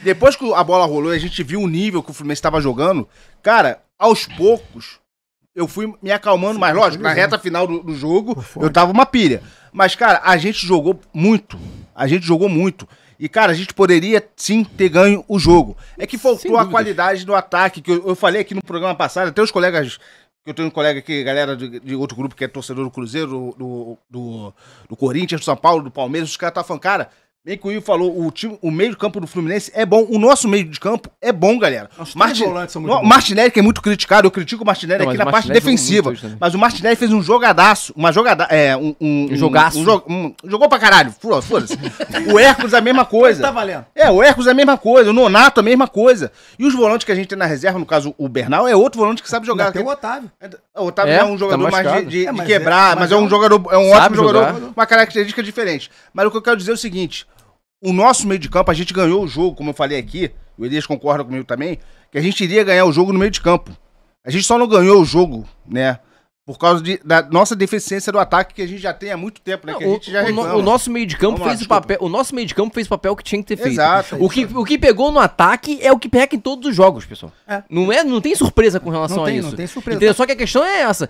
Depois que a bola rolou e a gente viu o nível que o Fluminense estava jogando, cara, aos poucos, eu fui me acalmando mais. Lógico, na reta final do jogo, eu tava uma pilha. Mas, cara, a gente jogou muito. A gente jogou muito. E, cara, a gente poderia, sim, ter ganho o jogo. É que faltou a qualidade do ataque, que eu falei aqui no programa passado, até os colegas... Eu tenho um colega aqui, galera de outro grupo que é torcedor do Cruzeiro, do Corinthians, do São Paulo, do Palmeiras, os caras tá falando, cara, bem que o Ivo falou, o meio de campo do Fluminense é bom, o nosso meio de campo é bom, galera. Os volantes são muito bons. O Martinelli, que é muito criticado, eu critico o Martinelli aqui na parte defensiva, mas o Martinelli fez um jogadaço, jogaço. Jogou pra caralho, foda-se. O Hércules a mesma coisa. Tá valendo. O Hércules a mesma coisa, o Nonato a mesma coisa. E os volantes que a gente tem na reserva, no caso o Bernal, é outro volante que sabe jogar. Tem o Otávio. O Otávio é um jogador mais de mas quebrar, mas é um jogador, é um ótimo jogador, uma característica diferente. Mas o que eu quero dizer é o seguinte, o nosso meio de campo, a gente ganhou o jogo, como eu falei aqui, o Elias concorda comigo também, que a gente iria ganhar o jogo no meio de campo. A gente só não ganhou o jogo, né, por causa da nossa deficiência do ataque que a gente já tem há muito tempo, né, que a gente já reclama. O nosso meio de campo fez o papel, o nosso meio de campo fez o papel que tinha que ter feito. Exato. O que pegou no ataque é o que pega em todos os jogos, pessoal. Não tem surpresa com relação a isso. Não tem surpresa. Entendeu? Só que a questão é essa.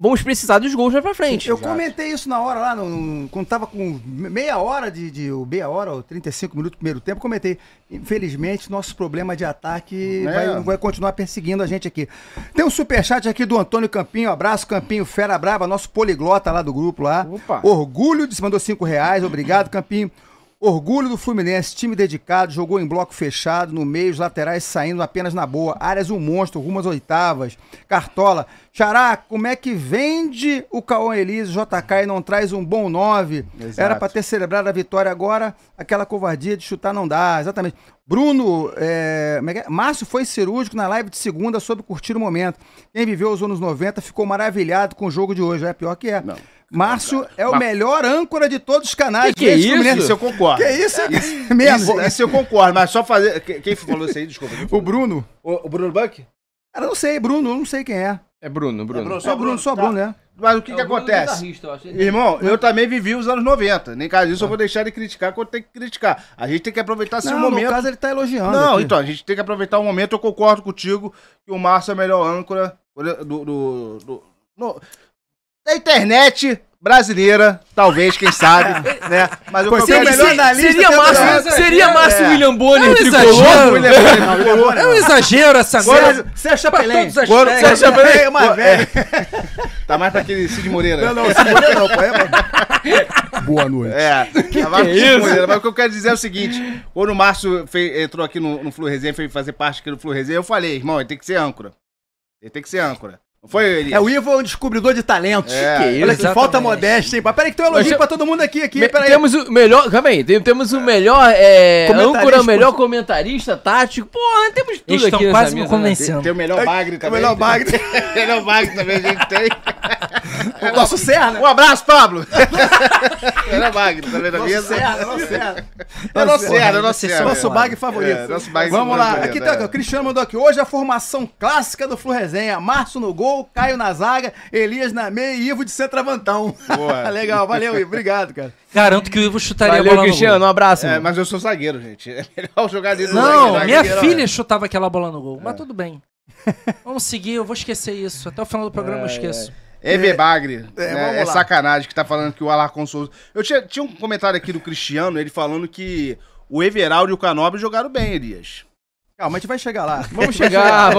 Vamos precisar dos gols mais pra frente. Eu comentei isso na hora lá, quando tava com meia hora ou 35 minutos do primeiro tempo, comentei. Infelizmente, nosso problema de ataque vai continuar perseguindo a gente aqui. Tem um superchat aqui do Antônio Campinho, abraço Campinho, fera brava, nosso poliglota lá do grupo lá. Opa. Orgulho, mandou R$5, obrigado Campinho. Orgulho do Fluminense, time dedicado, jogou em bloco fechado, no meio, os laterais saindo apenas na boa. Arias um monstro, rumo às oitavas. Cartola, Xará, como é que vende o Cauã Elise, JK e não traz um bom 9? Exato. Era pra ter celebrado a vitória agora, aquela covardia de chutar não dá, exatamente. Bruno, Márcio foi cirúrgico na live de segunda sobre curtir o momento. Quem viveu os anos 90 ficou maravilhado com o jogo de hoje, pior que é. Não. Márcio é o melhor âncora de todos os canais. Que é isso? Isso eu concordo. Que isso? Mesmo. Isso eu concordo, mas só fazer... Quem falou isso aí? Desculpa. O Bruno. O Bruno Buck? Cara, não sei, Bruno, eu não sei quem é. É Bruno. Só Bruno, né? Mas o que acontece? Irmão, eu também vivi os anos 90. Nem caso disso eu vou deixar de criticar quando tem que criticar. A gente tem que aproveitar esse momento. No caso ele tá elogiando. Não, aqui. então, a gente tem que aproveitar o momento. Eu concordo contigo que o Márcio é a melhor âncora da internet brasileira, talvez, quem sabe, né? Mas o melhor analista seria Márcio William Bonner. É um exagero. É um exagero essa coisa. Você é Chapelém. É mais velho. Tá mais pra aquele Cid Moreira. Não, Cid Moreira não, pô. Boa noite. Tá mais pro Cid Moreira. Mas o que eu quero dizer é o seguinte, quando o Márcio entrou aqui no Flu Resenha, foi fazer parte aqui do Flu Resenha, eu falei, irmão, ele tem que ser âncora. Não foi ele? O Ivo é um descobridor de talentos. Olha que falta modéstia, hein? Peraí que tem um elogio pra todo mundo aqui. Temos o melhor... Calma aí. Temos o melhor âncora, o melhor comentarista tático. Porra, temos tudo Eles aqui estão quase me convencendo. Tem o melhor Bagre também. O melhor Bagre. O melhor Bagre também a gente tem. O nosso Serra. Um abraço, Pablo. O melhor Bagre também da mesa. É nosso Serra. Nosso Bagre favorito. Vamos lá. Aqui tá, o Cristiano mandou aqui. Hoje a formação clássica do Flu Resenha. Márcio no gol, Caio na zaga, Elias na meia e Ivo de centroavantão. Legal, valeu, Ivo. Obrigado, cara. Garanto que o Ivo chutaria Valeu, a bola Cristiano, no gol. Um abraço. Mas eu sou zagueiro, gente. É melhor jogar dentro do Não, zagueiro. minha filha chutava aquela bola no gol. Mas tudo bem. Vamos seguir, eu vou esquecer isso. Até o final do programa eu esqueço. Bagre, é lá. sacanagem que tá falando que o Alarcon Souza... Eu tinha um comentário aqui do Cristiano, ele falando que o Everaldo e o Canobre jogaram bem, Elias. Calma, a gente vai chegar lá. Vamos chegar.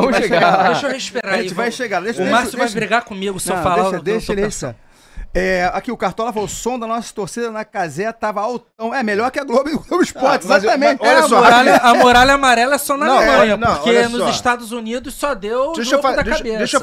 Deixa eu respirar aí. A gente vai chegar. O Márcio vai brigar comigo se eu falar. Deixa ele. Aqui o Cartola falou, o som da nossa torcida na Casé tava altão. É melhor que a Globo e o Globo Esporte, exatamente. Olha só. A muralha amarela é só na Alemanha, porque olha nos só. Estados Unidos só deu Deixa jogo da cabeça. Deixa eu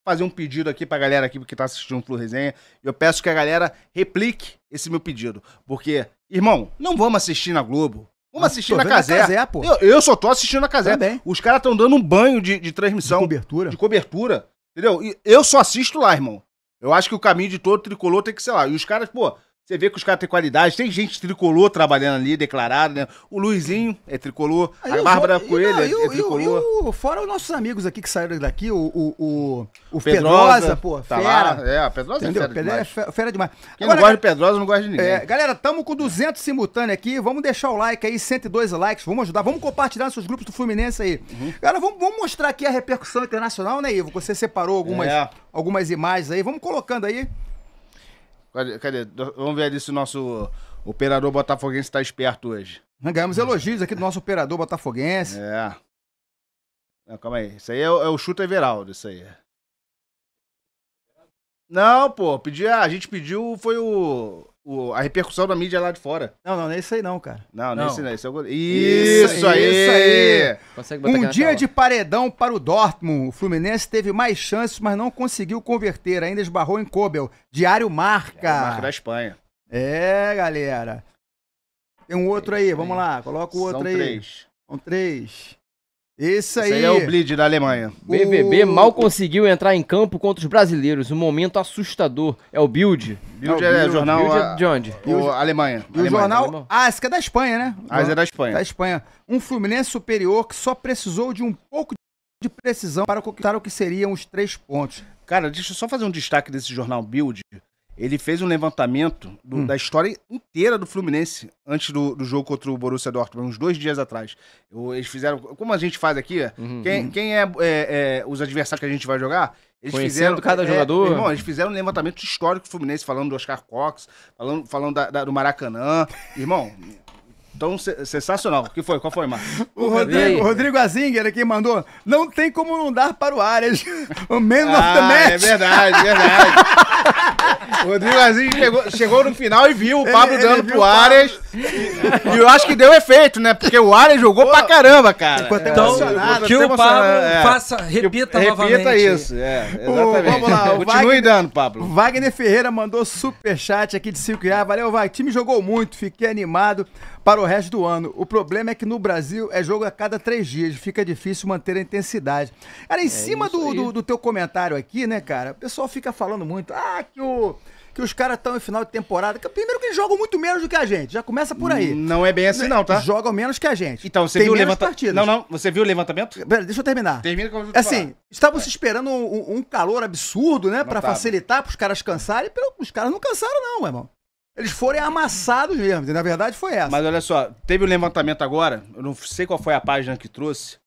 fazer um pedido aqui pra galera aqui que tá assistindo o Flu Resenha. Eu peço que a galera replique esse meu pedido. Porque, irmão, não vamos assistir na Globo. Vamos assistir na Casé. Pô. Eu só tô assistindo na Casé. Também. Os caras estão dando um banho de transmissão. De cobertura. Entendeu? E eu só assisto lá, irmão. Eu acho que o caminho de todo tricolor tem que ser lá. E os caras, pô, Você vê que os caras têm qualidade. Tem gente tricolor trabalhando ali, declarado, né? O Luizinho é tricolor. A Bárbara Coelho é tricolor. Fora os nossos amigos aqui que saíram daqui, o Pedrosa, pô, tá fera. lá. É, a Pedrosa Entendeu? é fera demais. Fera demais. Quem não gosta de Pedrosa não gosta de ninguém. Galera, tamo com 200 simultâneos aqui. Vamos deixar o like aí, 102 likes. Vamos ajudar. Vamos compartilhar nos seus grupos do Fluminense aí. Galera, vamos mostrar aqui a repercussão internacional, né, Ivo? Você separou algumas imagens aí. Vamos colocando aí. Cadê? Vamos ver ali se o nosso operador botafoguense tá esperto hoje. Ganhamos elogios aqui do nosso operador botafoguense. Não, calma aí. Isso aí é o Chuta Everaldo, isso aí. Não, pô. A gente pediu, foi a repercussão da mídia lá de fora. Não é isso aí não, cara. Não é isso não. Isso aí. Um dia de paredão para o Dortmund. O Fluminense teve mais chances, mas não conseguiu converter. Ainda esbarrou em Kobel. Diário Marca. Marca da Espanha. Galera. Tem um outro aí, vamos lá. Coloca o outro aí. São três. Esse aí é o Bleed da Alemanha. BVB mal conseguiu entrar em campo contra os brasileiros. Um momento assustador. É o Bild. Bild é jornal... Bild é de onde? Alemanha. E o jornal AS, que é da Espanha, né? AS é da Espanha. Da Espanha. Um Fluminense superior que só precisou de um pouco de precisão para conquistar o que seriam os 3 pontos. Cara, deixa eu só fazer um destaque desse jornal Bild. Ele fez um levantamento da história inteira do Fluminense antes do jogo contra o Borussia Dortmund, uns 2 dias atrás. Eles fizeram, como a gente faz aqui, quem é os adversários que a gente vai jogar, eles fizeram cada jogador. Irmão, eles fizeram um levantamento histórico do Fluminense, falando do Oscar Cox, falando do Maracanã. Irmão, então, sensacional. O que foi? Qual foi, Marcos? O Rodrigo Azinger aqui mandou: não tem como não dar para o Arias. O man of the match. É verdade. O Rodrigo Azinger chegou no final e viu o Pablo dando pro Arias. E eu acho que deu efeito, né? Porque o Arias jogou pra caramba, cara. Ficou até emocionado. Que o Pablo repita novamente. Repita isso, exatamente. Vamos lá. Continue dando, Pablo. Wagner Ferreira mandou superchat aqui de 5 reais. Valeu, Wagner. O time jogou muito, fiquei animado para o resto do ano. O problema é que no Brasil é jogo a cada 3 dias. Fica difícil manter a intensidade. Cara, em cima do teu comentário aqui, né, cara? O pessoal fica falando muito. Que os caras estão em final de temporada. Primeiro que eles jogam muito menos do que a gente. Já começa por aí. Não é bem assim não, tá? Jogam menos que a gente. Então, você viu o levantamento? Não. Você viu o levantamento? Pera, deixa eu terminar. Termina que eu vou te assim, estavam se esperando um calor absurdo, né? Pra facilitar, pros caras cansarem. Os caras não cansaram não, meu irmão. Eles foram amassados mesmo. Na verdade, foi essa. Mas olha só, teve um levantamento agora. Eu não sei qual foi a página que trouxe.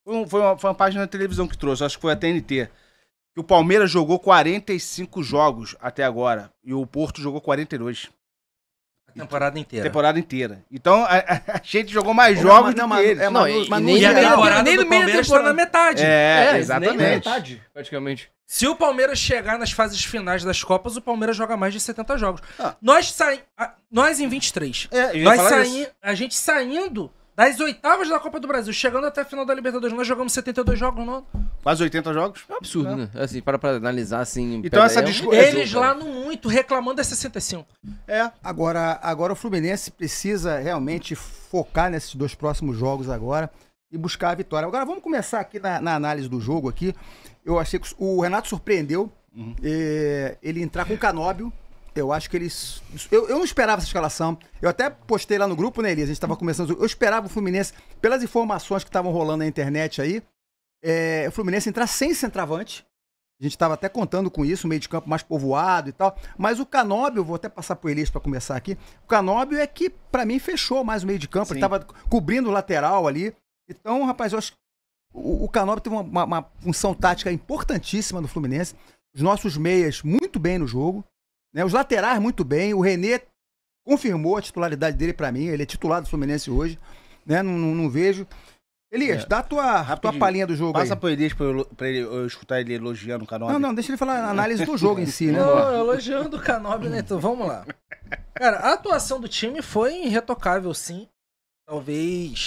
Foi uma página da televisão que trouxe. Acho que foi a TNT. Que o Palmeiras jogou 45 jogos até agora. E o Porto jogou 42. A temporada inteira. Então, a gente jogou mais jogos do que eles. E a temporada do Palmeiras tá na metade. Exatamente. Nem na metade, praticamente. Se o Palmeiras chegar nas fases finais das Copas, o Palmeiras joga mais de 70 jogos. Nós em 23. A gente saindo das oitavas da Copa do Brasil, chegando até a final da Libertadores, nós jogamos 72 jogos, não? Quase 80 jogos? É um absurdo, né? Assim, para analisar, assim... Então essa discussão... Eles lá no muito, reclamando é 65. Agora o Fluminense precisa realmente focar nesses 2 próximos jogos agora e buscar a vitória. Agora vamos começar aqui na análise do jogo aqui. Eu achei que o Renato surpreendeu ele entrar com o Canóbio. Eu acho que eles... Eu não esperava essa escalação. Eu até postei lá no grupo, né, Elias? A gente estava começando... Eu esperava o Fluminense, pelas informações que estavam rolando na internet aí, o Fluminense entrar sem centroavante. A gente estava até contando com isso, meio de campo mais povoado e tal. Mas o Canóbio, vou até passar pro Elias para começar aqui. O Canóbio é que, para mim, fechou mais o meio de campo. Sim. Ele estava cobrindo o lateral ali. Então, rapaz, eu acho que o Canóbio teve uma função tática importantíssima no Fluminense. Os nossos meias muito bem no jogo. Os laterais muito bem, o René confirmou a titularidade dele pra mim, ele é titular do Fluminense hoje, né? Não vejo. Elias, dá a tua palhinha do jogo. Passa pro Elias pra eu escutar ele elogiando o Canóbio. Não, deixa ele falar a análise do jogo em si, né? Elogiando o Canóbio, né? Então vamos lá. Cara, a atuação do time foi irretocável, sim.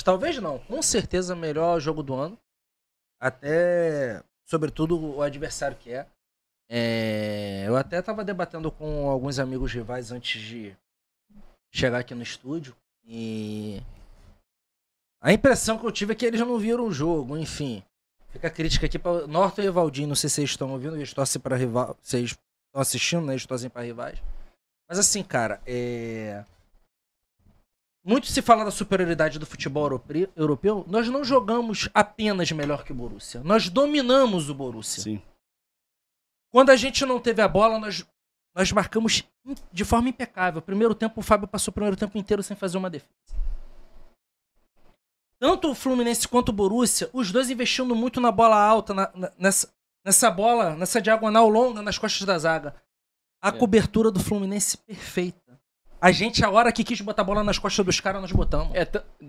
Talvez não, com certeza melhor jogo do ano. Até, sobretudo, o adversário que é. Eu até tava debatendo com alguns amigos rivais antes de chegar aqui no estúdio e a impressão que eu tive é que eles não viram o jogo, enfim. Fica a crítica aqui para Norton e Evaldinho, não sei se vocês estão ouvindo, eles torcem para rival, vocês estão assistindo, né? Eles torcem para rivais. Mas assim, cara, muito se fala da superioridade do futebol europeu. Nós não jogamos apenas melhor que o Borussia. Nós dominamos o Borussia. Sim. Quando a gente não teve a bola, nós marcamos de forma impecável. Primeiro tempo, o Fábio passou o primeiro tempo inteiro sem fazer uma defesa. Tanto o Fluminense quanto o Borussia, os dois investindo muito na bola alta, nessa bola, nessa diagonal longa nas costas da zaga. A cobertura do Fluminense perfeita. A gente, a hora que quis botar a bola nas costas dos caras, nós botamos.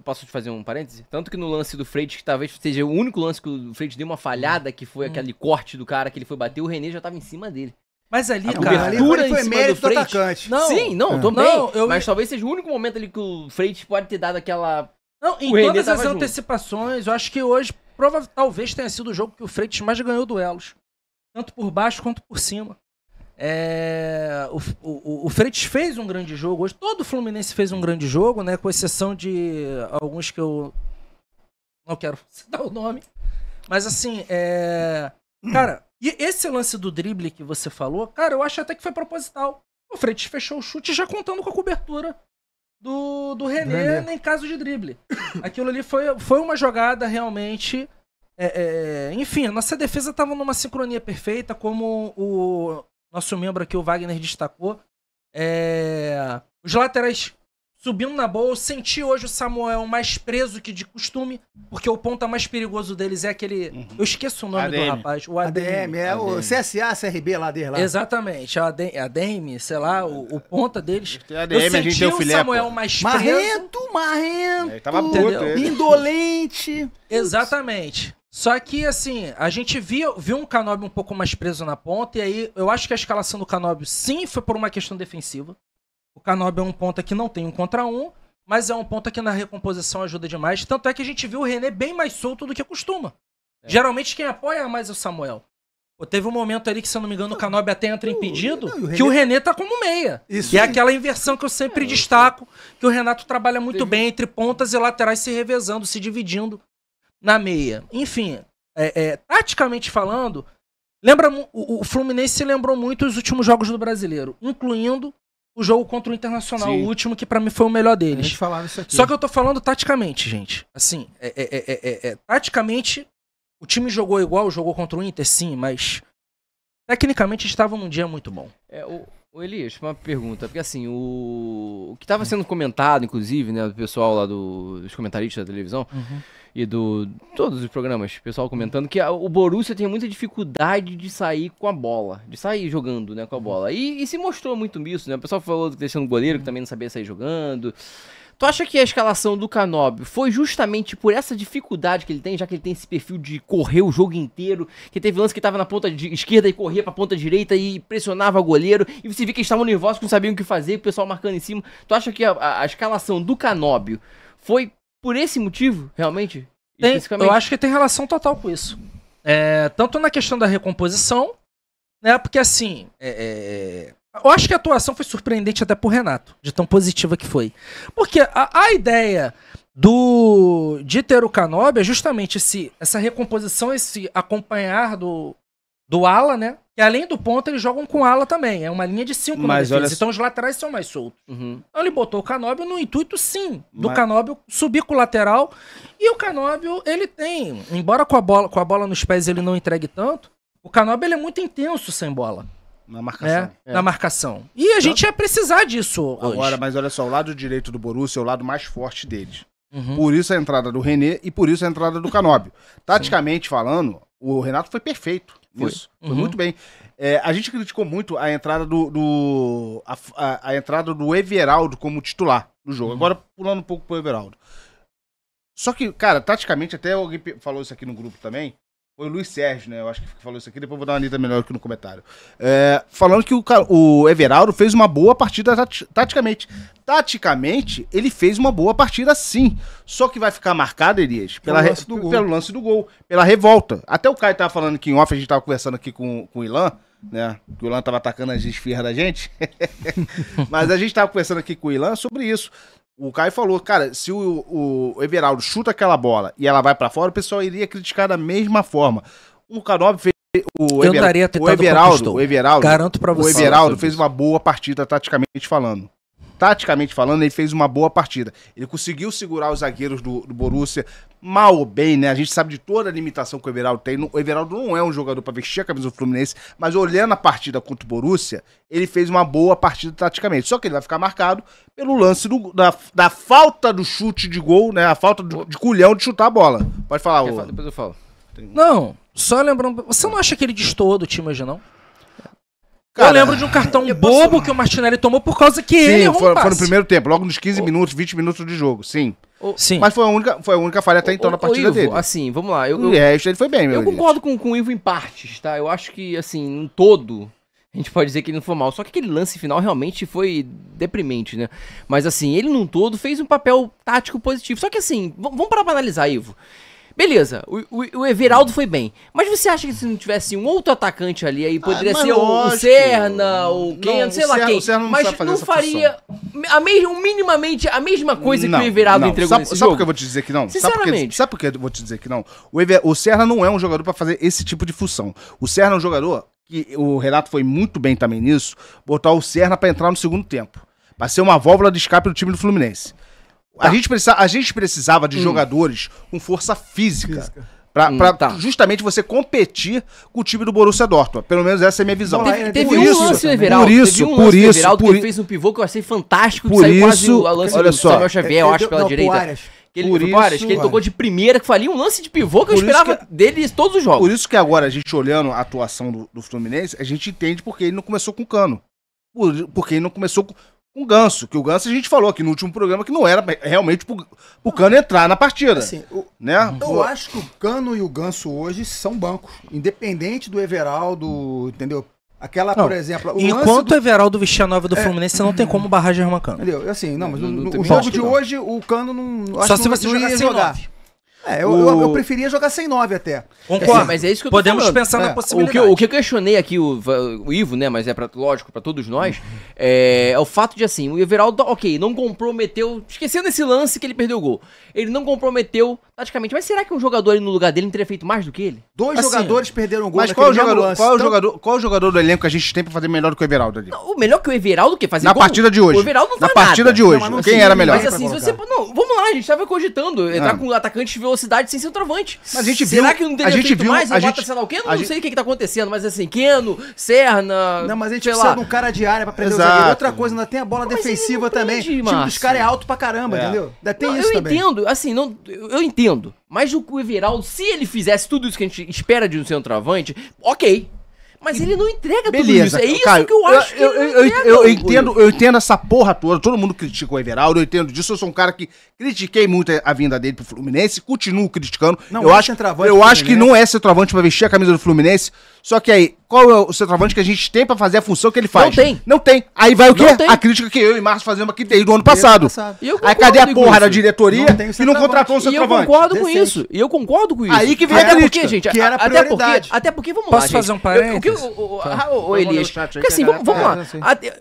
Posso te fazer um parêntese? Tanto que no lance do Freitas, que talvez seja o único lance que o Freitas deu uma falhada, que foi aquele corte do cara que ele foi bater, o René já tava em cima dele. Mas ali, cara, ali foi mérito do atacante. Não, sim, não, também. Mas talvez seja o único momento ali que o Freitas pode ter dado aquela... Não, em todas as antecipações, eu acho que hoje, talvez tenha sido o jogo que o Freitas mais ganhou duelos. Tanto por baixo quanto por cima. O Freitas fez um grande jogo hoje. Todo o Fluminense fez um grande jogo, né? Com exceção de alguns que eu não quero citar o nome. Mas assim, cara, e esse lance do drible que você falou, cara, eu acho até que foi proposital. O Freitas fechou o chute já contando com a cobertura do René em caso de drible. Aquilo ali foi uma jogada realmente... enfim, a nossa defesa estava numa sincronia perfeita, como o nosso membro aqui, o Wagner, destacou. Os laterais subindo na boa. Eu senti hoje o Samuel mais preso que de costume, porque o ponta mais perigoso deles é aquele... Eu esqueço o nome ADM. do rapaz. O ADM, o CSA, CRB lá dele. Lá. Exatamente, a ADM, sei lá, o ponta deles. ADM, eu senti a gente deu o filé, Samuel mais preso. Marrento, Ele tava puto, indolente. Exatamente. Só que, assim, a gente viu um Canóbio um pouco mais preso na ponta, e aí eu acho que a escalação do Canóbio, sim, foi por uma questão defensiva. O Canóbio é um ponta que não tem 1 contra 1, mas é um ponta que na recomposição ajuda demais. Tanto é que a gente viu o René bem mais solto do que costuma. Geralmente quem apoia mais é o Samuel. Teve um momento ali que, se eu não me engano, o Canóbio até entra impedido, que o René tá como meia. Isso e é aquela inversão que eu sempre destaco, que o Renato trabalha muito bem entre pontas e laterais se revezando, se dividindo na meia. Enfim, taticamente falando, o Fluminense lembrou muito os últimos jogos do Brasileiro, incluindo o jogo contra o Internacional, o último, que pra mim foi o melhor deles. A gente falava isso aqui. Só que eu tô falando taticamente, gente. Assim, taticamente, o time jogou igual, jogou contra o Inter, sim, mas tecnicamente estava num dia muito bom. O Elias, uma pergunta, porque assim, o que estava sendo comentado, inclusive, né, do pessoal lá dos comentaristas da televisão, e todos os programas, o pessoal comentando que o Borussia tem muita dificuldade de sair com a bola, de sair jogando, né, com a bola. E se mostrou muito isso, né? O pessoal falou deixando o goleiro que também não sabia sair jogando. Tu acha que a escalação do Canóbio foi justamente por essa dificuldade que ele tem, já que ele tem esse perfil de correr o jogo inteiro, que teve lance que tava na ponta esquerda e corria pra ponta direita e pressionava o goleiro, e você vê que eles estavam nervosos, que não sabiam o que fazer, o pessoal marcando em cima. Tu acha que a escalação do Canóbio foi por esse motivo, realmente? Eu acho que tem relação total com isso. Tanto na questão da recomposição, né, porque assim... eu acho que a atuação foi surpreendente até pro Renato, de tão positiva que foi. Porque a ideia de ter o Canóbio é justamente essa recomposição, esse acompanhar do ala, né? Que além do ponta, eles jogam com ala também. É uma linha de 5 na defesa. Então os laterais são mais soltos. Então ele botou o Canóbio no intuito, sim, do Canóbio subir com o lateral. E o Canóbio, ele tem... Embora com a bola nos pés ele não entregue tanto, o Canóbio ele é muito intenso sem bola. Na marcação. Na marcação. E a gente ia precisar disso agora, hoje. mas olha só, o lado direito do Borussia é o lado mais forte deles. Por isso a entrada do René e por isso a entrada do Canóbio. Taticamente falando, o Renato foi perfeito nisso. Foi muito bem. A gente criticou muito a entrada a entrada do Everaldo como titular do jogo. Agora, pulando um pouco pro Everaldo. Só que, cara, taticamente, até alguém falou isso aqui no grupo também. Foi o Luiz Sérgio, né? Eu acho que falou isso aqui, depois eu vou dar uma lida melhor aqui no comentário. Falando que o Everaldo fez uma boa partida taticamente. Taticamente, ele fez uma boa partida sim. Só que vai ficar marcado, Elias, pelo lance do gol, pela revolta. Até o Caio tava falando aqui em off, a gente tava conversando aqui com o Ilan, né? Que o Ilan tava atacando as esfirras da gente. Mas a gente tava conversando aqui com o Ilan sobre isso. O Caio falou, cara, se o Everaldo chuta aquela bola e ela vai pra fora, o pessoal iria criticar da mesma forma. O Canóbio Eu daria ter o Everaldo, garanto pra você. O Everaldo fez uma boa partida, taticamente falando. Taticamente falando, ele fez uma boa partida. Ele conseguiu segurar os zagueiros do Borussia, mal ou bem, né? A gente sabe de toda a limitação que o Everaldo tem. O Everaldo não é um jogador para vestir a camisa do Fluminense, mas olhando a partida contra o Borussia, ele fez uma boa partida taticamente. Só que ele vai ficar marcado pelo lance da falta do chute de gol, né? A falta de culhão de chutar a bola. Pode falar, Depois eu falo. Não, só lembrando... Você não acha que ele destoou do time hoje, não? Cara, eu lembro de um cartão bobo que o Martinelli tomou por causa que ele errou um passe. Foi no primeiro tempo, logo nos 15 minutos, 20 minutos de jogo, sim. Sim. Mas foi a única falha até então na partida Ivo, dele. assim, vamos lá. O resto ele foi bem, meu Eu concordo com o Ivo em partes, tá? Eu acho que, assim, em todo, a gente pode dizer que ele não foi mal. Só que aquele lance final realmente foi deprimente, né? Mas, assim, ele num todo fez um papel tático positivo. Só que, assim, vamos parar pra analisar, Ivo. Beleza, o Everaldo foi bem. Mas você acha que se não tivesse um outro atacante ali, aí poderia ser o Serna, o Keno, sei lá quem. Mas não faria minimamente a mesma coisa que o Everaldo entregou nesse jogo? Sabe por que eu vou te dizer que não? Sinceramente. Sabe por que eu vou te dizer que não? O Serna não é um jogador pra fazer esse tipo de função. O Serna é um jogador que o Renato foi muito bem também nisso, botar o Serna pra entrar no segundo tempo. Pra ser uma válvula de escape do time do Fluminense. A gente precisava de jogadores com força física. Pra justamente você competir com o time do Borussia Dortmund. Pelo menos essa é a minha visão. Teve um lance do Everaldo. Por isso, que ele fez um pivô que eu achei fantástico. Por isso, quase o lance do Samuel Xavier, eu acho, pela direita. Que ele tocou de primeira, que falia um lance de pivô que eu esperava dele todos os jogos. Por isso que agora, a gente olhando a atuação do Fluminense, a gente entende porque ele não começou com o Cano. Porque ele não começou com o Ganso, que o Ganso a gente falou aqui no último programa que não era realmente pro Cano entrar na partida. Assim, né? Eu acho que o Cano e o Ganso hoje são bancos, independente do Everaldo, entendeu? Aquela, por exemplo... Enquanto o Everaldo vestir a nova do Fluminense, você não tem como barrar Germán Cano. Entendeu? Assim, não, mas no jogo de hoje, o Cano não... Só se você jogar sem 9. Eu preferia jogar sem 9 até. Concordo. Mas é isso que eu tô Podemos falando. pensar na possibilidade. O que eu questionei aqui, o Ivo, né, mas lógico, pra todos nós, é o fato de, assim, o Everaldo, ok, não comprometeu, esquecendo esse lance que ele perdeu o gol, ele não comprometeu taticamente, mas será que um jogador ali no lugar dele não teria feito mais do que ele? Dois jogadores perderam o gol. Mas qual o jogador do elenco que a gente tem pra fazer melhor do que o Everaldo ali? Não, o melhor que o Everaldo que fazer na partida de hoje. O Everaldo não na faz partida nada. de hoje. Quem era melhor? Mas assim, se você... Não, vamos lá, a gente tava cogitando entrar com atacante de velocidade sem centroavante. Mas a gente será viu, que não teria feito mais? Sei lá o quê? Não sei o que tá acontecendo, mas assim, Keno, Serna... Não, mas a gente precisa de um cara de área pra prender o zagueiro. Outra coisa, ainda tem a bola defensiva também. O time dos caras é alto pra caramba, entendeu? Ainda tem isso também. Eu entendo, assim, eu entendo. Mas o Everaldo, se ele fizesse tudo isso que a gente espera de um centroavante, ok. Mas ele não entrega tudo isso. É isso que eu acho que eu entendo essa porra toda. Todo mundo critica o Everaldo, eu entendo disso. Eu sou um cara que critiquei muito a vinda dele pro Fluminense, continuo criticando. Eu acho que não é centroavante pra vestir a camisa do Fluminense. Só que aí, qual é o centroavante que a gente tem pra fazer a função que ele faz? Não tem. Aí vai o quê? A crítica que eu e Márcio fazemos aqui desde o ano passado. Aí cadê a porra da diretoria que não contratou um centroavante? E eu concordo com isso. Aí que vem a crítica. Gente, que era a prioridade. Até porque, vamos lá, Posso fazer um parênteses? Elias, porque assim, vamos lá.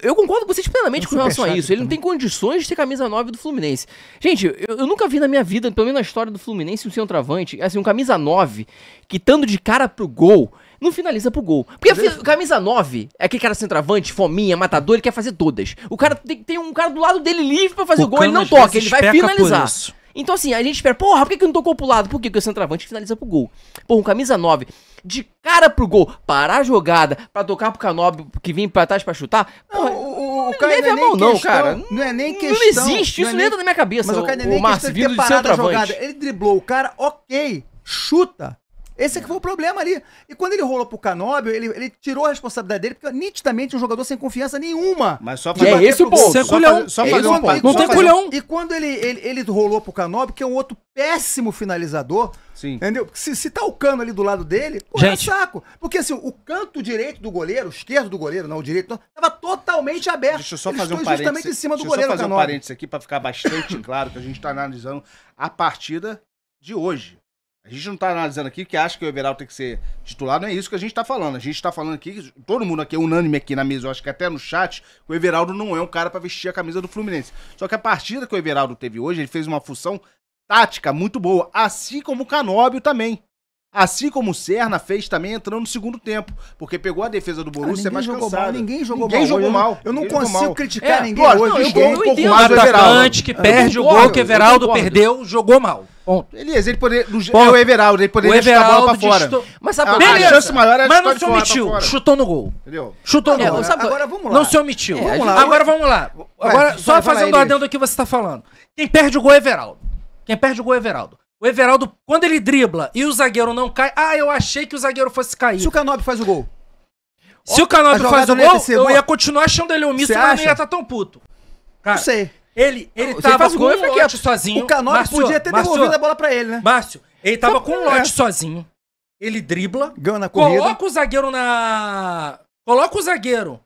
Eu concordo com vocês plenamente com relação a isso. Ele não tem condições de ter camisa 9 do Fluminense. Gente, eu nunca vi na minha vida, pelo menos na história do Fluminense, um centroavante, assim, um camisa 9, que estando de cara pro gol, não finaliza pro gol. Porque camisa 9 é aquele cara centroavante, fominha, matador, ele quer fazer todas. O cara tem um cara do lado dele livre pra fazer o gol, ele não toca, ele vai finalizar. Então assim, a gente espera, porra, por que não tocou pro lado? Por que o centroavante finaliza pro gol? Porra, um camisa 9, de cara pro gol, parar a jogada, pra tocar pro Canóbio que vem pra trás pra chutar, porra, o cara não é nem questão, cara. Não é nem questão. Não existe, isso não entra na minha cabeça. Mas o cara não é nem questão de ter parado a jogada. Ele driblou o cara, ok, chuta. Esse aqui foi o problema ali. E quando ele rolou pro Canóbio, ele tirou a responsabilidade dele, porque nitidamente um jogador sem confiança nenhuma. Mas só fazer esse o ponto. Não tem culhão. E quando ele rolou pro Canóbio, que é um outro péssimo finalizador, entendeu? Se tá o Cano ali do lado dele, pô, é saco. Porque assim, o canto direito do goleiro, o esquerdo do goleiro, não, o direito, não, tava totalmente aberto. Deixa eu só fazer um parênteses. Justamente em cima do goleiro. Deixa eu só fazer um parênteses aqui pra ficar bastante claro que a gente tá analisando a partida de hoje. A gente não tá analisando aqui que acha que o Everaldo tem que ser titular, não é isso que a gente tá falando. A gente tá falando aqui, todo mundo aqui é unânime aqui na mesa, eu acho que até no chat, que o Everaldo não é um cara pra vestir a camisa do Fluminense. Só que a partida que o Everaldo teve hoje, ele fez uma função tática muito boa, assim como o Canóbio também. Assim como o Serna fez também entrando no segundo tempo, porque pegou a defesa do Borussia mais cansada. Ninguém jogou mal. Eu não Ninguém jogou consigo mal. criticar ninguém lógico, hoje. eu Ninguém. dou um pouco entendo. mais O do Everaldo. atacante que perde o gol que o Everaldo perdeu, jogou mal. Ponto. Beleza, ele poderia. Ponto. É o Everaldo, ele poderia chutar a bola pra fora. Mas sabe A qual é? chance maior é Mas chutar não de se fora, omitiu, pra fora. chutou no gol. Entendeu? Chutou no É, gol. sabe- Agora vamos lá. Não se omitiu. Vamos lá. Agora vamos lá. Agora, Vai, só vai, fazendo vai, o adendo aqui que você tá falando. Quem perde o gol é o Everaldo. Quem perde o gol é o Everaldo. O Everaldo, quando ele dribla e o zagueiro não cai... eu achei que o zagueiro fosse cair. Se o Canóbio faz o gol. Se o a Canóbio jogada faz o não ia gol, ter sido eu boa. ia continuar achando ele omisso, Você mas não acha? ia estar tão puto. Cara, Não sei. ele Você tava faz o com gol e um fica lote quieto. sozinho. O Canóbio podia ter devolvido a bola pra ele, né? Márcio, ele tava com um lote sozinho. Ele dribla, Ganha na corrida. coloca o zagueiro Coloca o zagueiro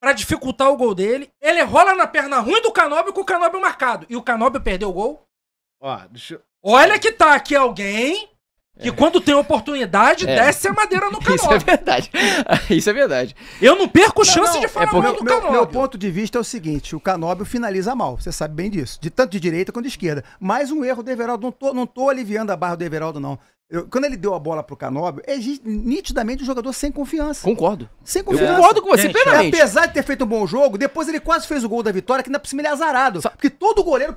pra dificultar o gol dele. Ele rola na perna ruim do Canóbio com o Canóbio marcado. E o Canóbio perdeu o gol. Ó, deixa eu... Olha que tá aqui alguém que quando tem oportunidade desce a madeira no Isso é Canóbio. verdade. Isso é verdade. Eu não perco chance de falar porque- mal do Canóbio. Meu ponto de vista é o seguinte: o Canóbio finaliza mal, você sabe bem disso, de tanto de direita quanto de esquerda. Mais um erro do Everaldo, não tô aliviando a barra do Everaldo, não. Quando ele deu a bola pro Canóbio, é nitidamente um jogador sem confiança. Concordo. Sem Eu confiança. concordo com você Gente, plenamente. Apesar de ter feito um bom jogo, depois ele quase fez o gol da vitória, que ainda por cima ele é azarado. Porque todo goleiro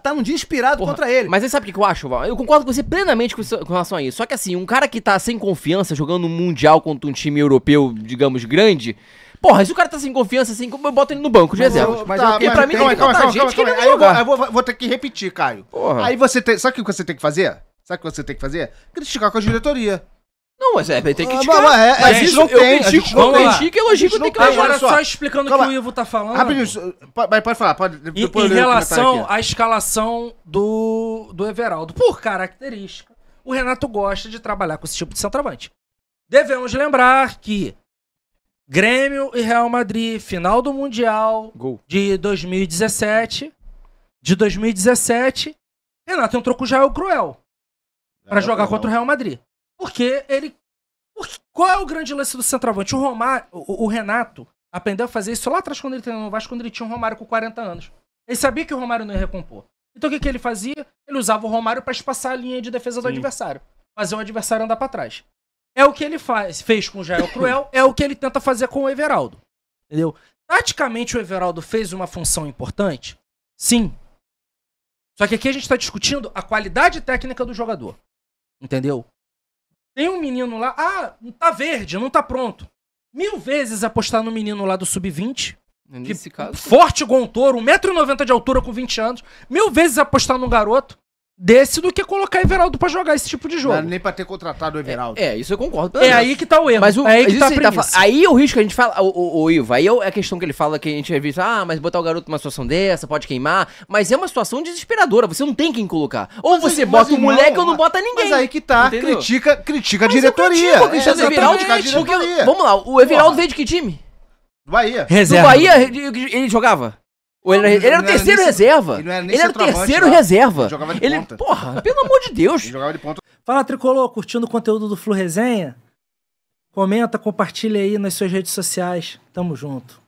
tá num dia inspirado Porra, contra ele. Mas aí sabe o que eu acho, Val? Eu concordo com você plenamente com relação a isso. Só que assim, um cara que tá sem confiança jogando um Mundial contra um time europeu, digamos, grande... Porra, se o cara tá sem confiança, assim, eu boto ele no banco de reserva. mas Tá, Porque pra mim tem que botar gente que Aí eu jogar. vou ter que repetir, Caio. Porra. Aí você tem... Sabe o que você tem que fazer? Criticar com a diretoria. Não, mas tem que Mas criticar. a gente não tem, a gente não tem. critico e elogio que eu tenho que tem. elogiar. Agora, só. só explicando o Calma. que o Ivo tá falando. Rapidinho, pode falar. Em depois eu leio o relação comentário aqui. à escalação do Everaldo, por característica, o Renato gosta de trabalhar com esse tipo de centroavante. Devemos lembrar que Grêmio e Real Madrid, final do Mundial Gol. de 2017, Renato entrou com o Jael Cruel pra jogar contra o Real Madrid. Porque ele... Qual é o grande lance do centroavante? O Renato aprendeu a fazer isso lá atrás quando ele treinou no Vasco, quando ele tinha um Romário com 40 anos. Ele sabia que o Romário não ia recompor. Então o que ele fazia? Ele usava o Romário pra espaçar a linha de defesa do adversário. Fazer o adversário andar pra trás. É o que ele fez com o Jael Cruel, é o que ele tenta fazer com o Everaldo. Entendeu? Taticamente o Everaldo fez uma função importante? Sim. Só que aqui a gente tá discutindo a qualidade técnica do jogador. Entendeu? Tem um menino lá, tá verde, não tá pronto. 1000 vezes apostar no menino lá do Sub-20, Nesse caso... forte igual um touro, 1,90 m de altura com 20 anos. 1000 vezes apostar num garoto desse do que colocar Everaldo pra jogar esse tipo de Não jogo. era nem pra ter contratado o Everaldo. isso eu concordo. É aí que tá o erro. Mas é aí que tá a isso aí premissa. aí o risco que a gente fala, o Ivo, aí é a questão que ele fala que a gente visto, mas botar o garoto numa situação dessa, pode queimar, mas é uma situação desesperadora, você não tem quem colocar. Ou você bota o moleque ou não bota ninguém. Mas aí que tá, Entendeu? critica a diretoria. Porque o Everaldo, criticar a diretoria. vamos lá, o Everaldo veio de que time? Bahia. No Reserva. Bahia ele jogava? Ou ele era o Ele não era terceiro nem- reserva. ele não era nem Ele era o centroavante terceiro lá. reserva. Ele jogava de Ele, ponta. porra, pelo amor de Deus. Ele jogava de ponta. Fala, Tricolor, curtindo o conteúdo do Flu Resenha? Comenta, compartilha aí nas suas redes sociais. Tamo junto.